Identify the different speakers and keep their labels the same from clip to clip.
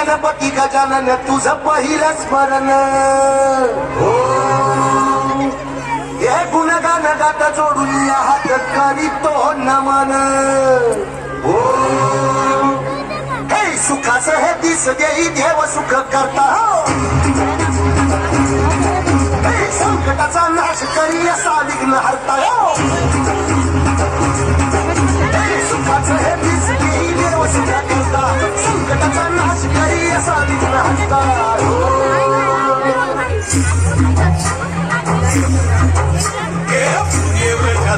Speaker 1: गणपती गजानन तुझं पहिलं स्मरण हे गुणगान गात जोडून हात करीतो नमन हे सुखाचं हे दिस देई देव सुख करता हे संकटाचा नाश करी असा विघ्न हरता हे सुखाचं हे दिस देई देव सुख करता संकटाचा नाश करी असा विघ्न हरता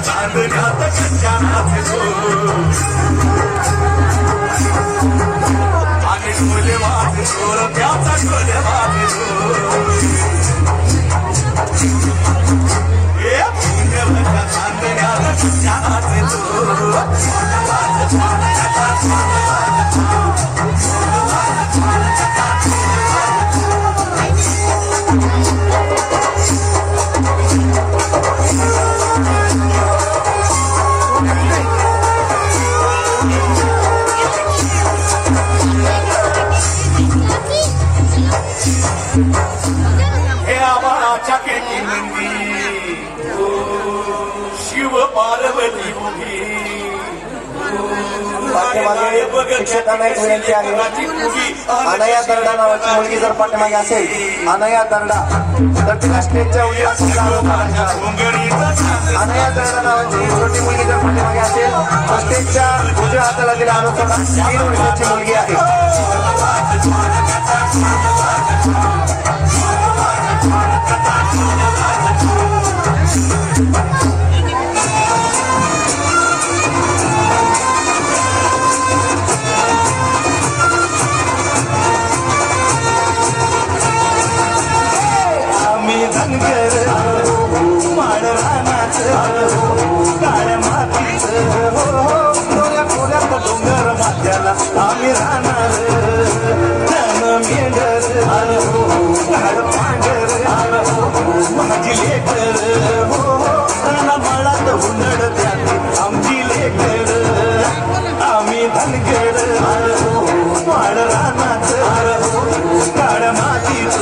Speaker 1: चांदण्यात चंद्रात आणि डोले वाटे चोर त्याचा डोले वाटे चांदण्यात चंद्रात शिव पार्वती
Speaker 2: शिक्षकांना एक विनंती आहे. अनया दर्डा नावाची मुलगी जर पाठीमागे असेल, अनया दर्डा, तर तिला स्टेजच्या उजव्या अनया दर्डा नावाची छोटी मुलगी जर पाठीमागे असेल तर स्टेजच्या उजव्या हाताला तिला अनुसरण 3 वर्षाची मुलगी आहे. आम्ही राहणार माझी लेकर मळात हुंदड त्यात आमची लेकर आम्ही धनगर वाड रानात काळ मातीच